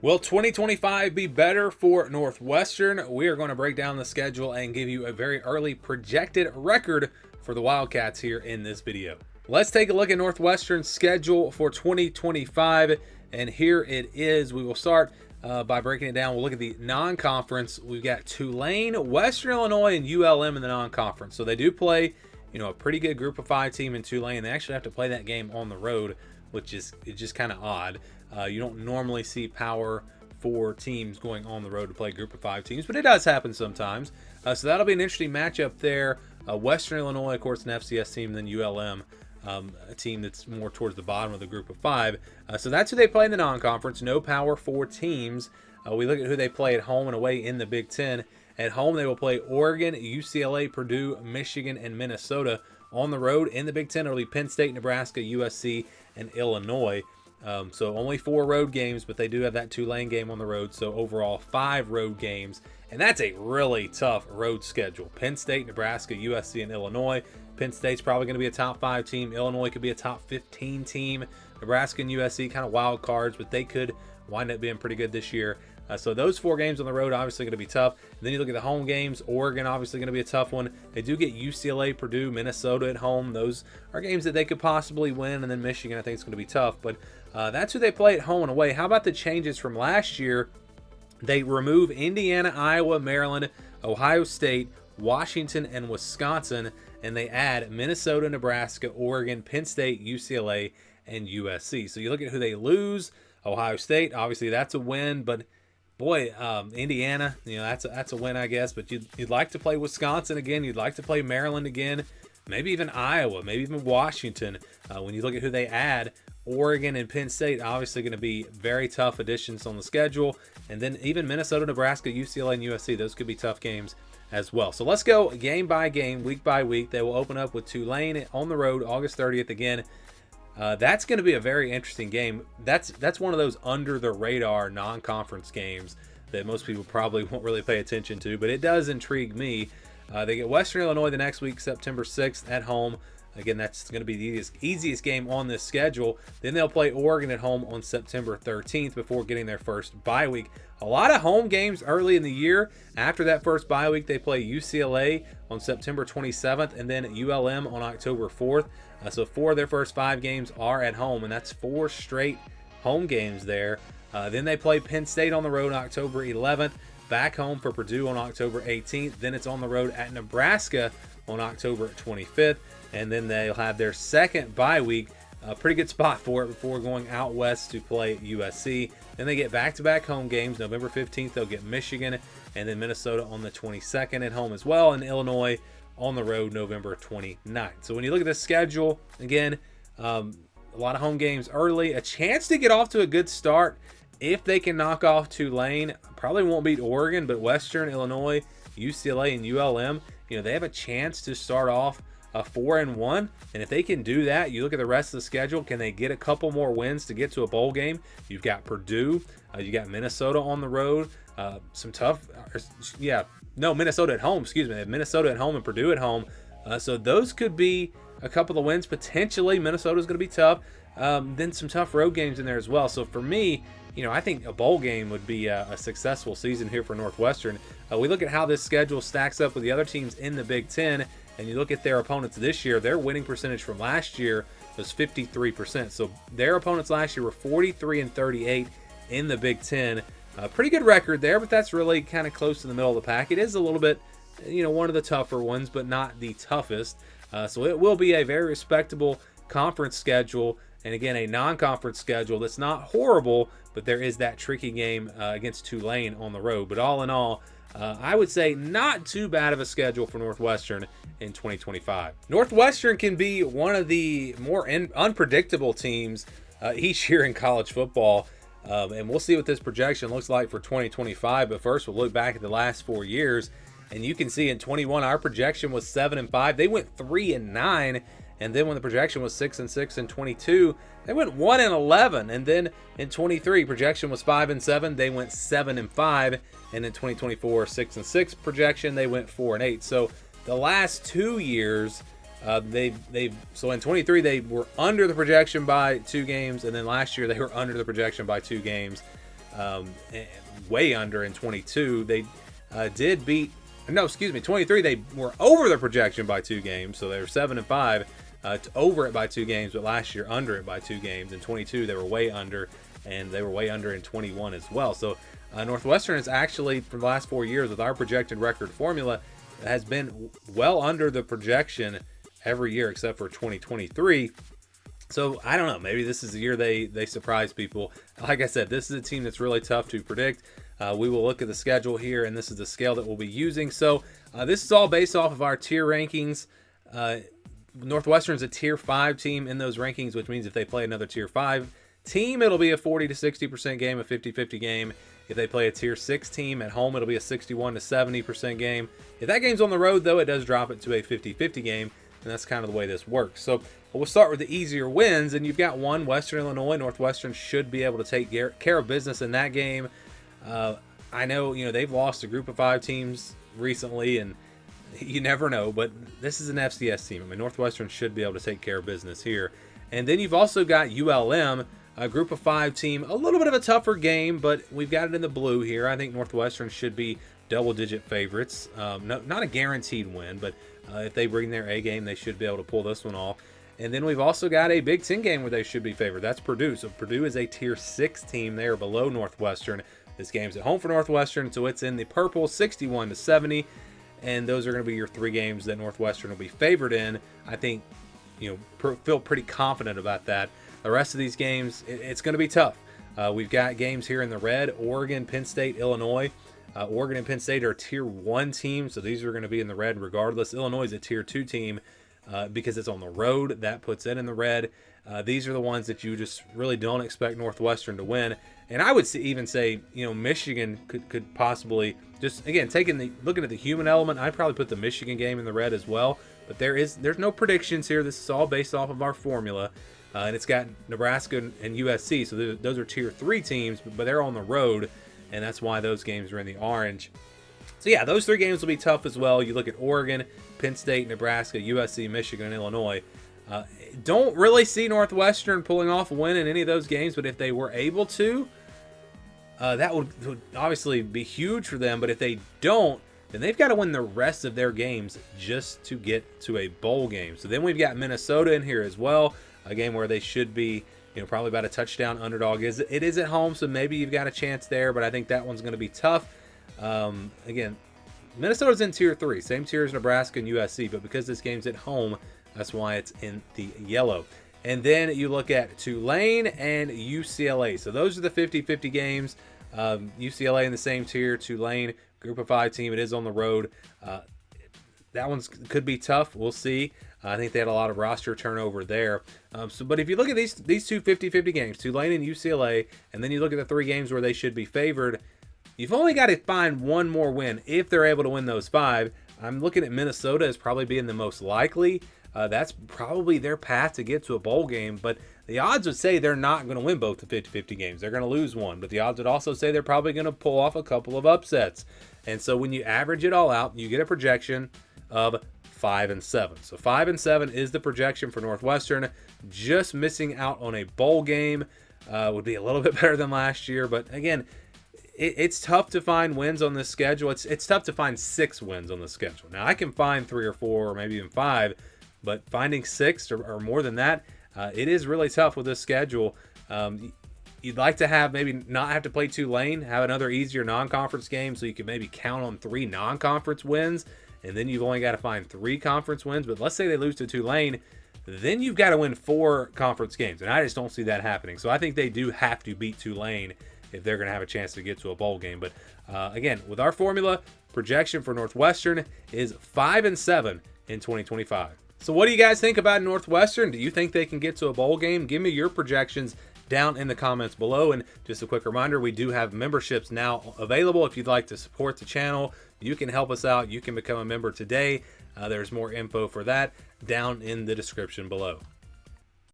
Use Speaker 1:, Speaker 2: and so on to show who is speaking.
Speaker 1: Will 2025 be better for Northwestern? We are going to break down the schedule and give you a very early projected record for the Wildcats here in this video. Let's take a look at Northwestern's schedule for 2025, and here it is. We will start by breaking it down. We'll look at the non-conference. We've got Tulane, Western Illinois, and ULM in the non-conference. So they do play, a pretty good Group of 5 team in Tulane. They actually have to play that game on the road, which is just kind of odd. You don't normally see Power 4 teams going on the road to play Group of 5 teams, but it does happen sometimes. So that'll be an interesting matchup there. Western Illinois, of course, an FCS team, then ULM, a team that's more towards the bottom of the Group of 5. So that's who they play in the non-conference. No Power 4 teams. We look at who they play at home and away in the Big Ten. At home, they will play Oregon, UCLA, Purdue, Michigan, and Minnesota. On the road in the Big Ten, it'll be Penn State, Nebraska, USC, and Illinois. So only 4 road games, but they do have that Tulane game on the road. So overall 5 road games, and that's a really tough road schedule. Penn State, Nebraska, USC, and Illinois. Penn State's probably going to be a top 5 team. Illinois could be a top 15 team. Nebraska and USC kind of wild cards, but they could wind up being pretty good this year. So those 4 games on the road obviously going to be tough. And then you look at the home games. Oregon obviously going to be a tough one. They do get UCLA, Purdue, Minnesota at home. Those are games that they could possibly win. And then Michigan, I think, is going to be tough. But that's who they play at home and away. How about the changes from last year? They remove Indiana, Iowa, Maryland, Ohio State, Washington, and Wisconsin. And they add Minnesota, Nebraska, Oregon, Penn State, UCLA, and USC. So you look at who they lose. Ohio State, obviously that's a win, but boy, Indiana, that's a win, I guess. But you'd like to play Wisconsin again. You'd like to play Maryland again. Maybe even Iowa. Maybe even Washington. When you look at who they add, Oregon and Penn State, obviously going to be very tough additions on the schedule. And then even Minnesota, Nebraska, UCLA, and USC. Those could be tough games as well. So let's go game by game, week by week. They will open up with Tulane on the road August 30th again. That's going to be a very interesting game. That's one of those under the radar non-conference games that most people probably won't really pay attention to, but it does intrigue me. They get Western Illinois the next week, September 6th at home. Again, that's going to be the easiest game on this schedule. Then they'll play Oregon at home on September 13th before getting their first bye week. A lot of home games early in the year. After that first bye week, they play UCLA on September 27th and then ULM on October 4th. So 4 of their first 5 games are at home, and that's 4 straight home games there. Then they play Penn State on the road on October 11th, back home for Purdue on October 18th. Then it's on the road at Nebraska on October 25th, and then they'll have their second bye week. A pretty good spot for it before going out west to play USC. Then they get back-to-back home games. November 15th, they'll get Michigan, and then Minnesota on the 22nd at home as well, and Illinois on the road November 29th. So when you look at the schedule, again, a lot of home games early, a chance to get off to a good start if they can knock off Tulane. Probably won't beat Oregon, but Western Illinois, UCLA, and ULM, they have a chance to start off 4-1, and if they can do that, you look at the rest of the schedule. Can they get a couple more wins to get to a bowl game? You've got Purdue, you got Minnesota on the road, Minnesota at home. Excuse me, they have Minnesota at home and Purdue at home. So those could be a couple of wins potentially. Minnesota's going to be tough. Then some tough road games in there as well. So for me, I think a bowl game would be a successful season here for Northwestern. We look at how this schedule stacks up with the other teams in the Big Ten, and you look at their opponents this year. Their winning percentage from last year was 53%. So their opponents last year were 43-38 in the Big Ten. Pretty good record there, but that's really kind of close to the middle of the pack. It is a little bit, one of the tougher ones, but not the toughest. So it will be a very respectable conference schedule. And again, a non-conference schedule that's not horrible, but there is that tricky game against Tulane on the road. But all in all, I would say not too bad of a schedule for Northwestern in 2025. Northwestern can be one of the more unpredictable teams each year in college football. And we'll see what this projection looks like for 2025. But first, we'll look back at the last 4 years. And you can see in 21, our projection was 7-5. They went 3-9. And then when the projection was 6-6 in 22, they went 1-11. And then in 23, projection was 5-7. They went 7-5. And in 2024, 6-6 projection, they went 4-8. So the last 2 years, so in 23 they were under the projection by 2 games, and then last year they were under the projection by 2 games. way under in 22. They did beat, no, excuse me, 23. They were over their projection by 2 games, so they were 7-5, over it by 2 games. But last year under it by 2 games. In 22 they were way under, and they were way under in 21 as well. So Northwestern is actually, for the last 4 years with our projected record formula, has been well under the projection every year except for 2023. So I don't know, maybe this is the year they surprise people. Like I said, this is a team that's really tough to predict. We will look at the schedule here, and this is the scale that we'll be using. So this is all based off of our tier rankings. Northwestern's a tier 5 team in those rankings, which means if they play another tier 5 team, it'll be a 40 to 60% game, a 50-50 game. If they play a tier 6 team at home, it'll be a 61 to 70% game. If that game's on the road, though, it does drop it to a 50-50 game, and that's kind of the way this works. So we'll start with the easier wins, and you've got one, Western Illinois. Northwestern should be able to take care of business in that game. I know, they've lost a group of 5 teams recently, and you never know, but this is an FCS team. I mean, Northwestern should be able to take care of business here. And then you've also got ULM, a group of 5 team, a little bit of a tougher game, but we've got it in the blue here. I think Northwestern should be double-digit favorites. Not a guaranteed win, but if they bring their A game, they should be able to pull this one off. And then we've also got a Big Ten game where they should be favored. That's Purdue. So Purdue is a tier 6 team there below Northwestern. This game's at home for Northwestern, so it's in the purple, 61 to 70. And those are going to be your 3 games that Northwestern will be favored in. I think, feel pretty confident about that. The rest of these games, it's going to be tough. We've got games here in the red: Oregon, Penn State, Illinois. Oregon and Penn State are tier 1 teams, so these are going to be in the red regardless. Illinois is a tier 2 team because it's on the road. That puts it in the red. These are the ones that you just really don't expect Northwestern to win. And I would even say, Michigan could possibly, just again looking at the human element, I'd probably put the Michigan game in the red as well. But there's no predictions here. This is all based off of our formula, and it's got Nebraska and USC. So those are tier 3 teams, but they're on the road, and that's why those games are in the orange. So yeah, those 3 games will be tough as well. You look at Oregon, Penn State, Nebraska, USC, Michigan, and Illinois. Don't really see Northwestern pulling off a win in any of those games, but if they were able to, that would obviously be huge for them. But if they don't, then they've got to win the rest of their games just to get to a bowl game. So then we've got Minnesota in here as well, a game where they should be, probably about a touchdown underdog. It is at home, so maybe you've got a chance there, but I think that one's going to be tough. Again, Minnesota's in tier 3, same tier as Nebraska and USC, but because this game's at home, that's why it's in the yellow. And then you look at Tulane and UCLA. So those are the 50-50 games. UCLA in the same tier, Tulane, group of 5 team. It is on the road. That one could be tough. We'll see. I think they had a lot of roster turnover there. But if you look at these two 50-50 games, Tulane and UCLA, and then you look at the 3 games where they should be favored, you've only got to find one more win if they're able to win those 5. I'm looking at Minnesota as probably being the most likely. That's probably their path to get to a bowl game, but the odds would say they're not going to win both the 50-50 games. They're going to lose one, but the odds would also say they're probably going to pull off a couple of upsets. And so when you average it all out, you get a projection of 5-7. So 5-7 is the projection for Northwestern. Just missing out on a bowl game would be a little bit better than last year, but again, it's tough to find wins on this schedule. It's tough to find 6 wins on the schedule. Now, I can find 3 or 4 or maybe even 5, but finding 6 or more than that, it is really tough with this schedule. You'd like to have maybe not have to play Tulane, have another easier non-conference game so you can maybe count on 3 non-conference wins, and then you've only got to find 3 conference wins. But let's say they lose to Tulane, then you've got to win 4 conference games, and I just don't see that happening. So I think they do have to beat Tulane if they're going to have a chance to get to a bowl game. But again, with our formula, projection for Northwestern is 5-7 in 2025. So what do you guys think about Northwestern? Do you think they can get to a bowl game? Give me your projections down in the comments below. And just a quick reminder, we do have memberships now available. If you'd like to support the channel, you can help us out. You can become a member today. There's more info for that down in the description below.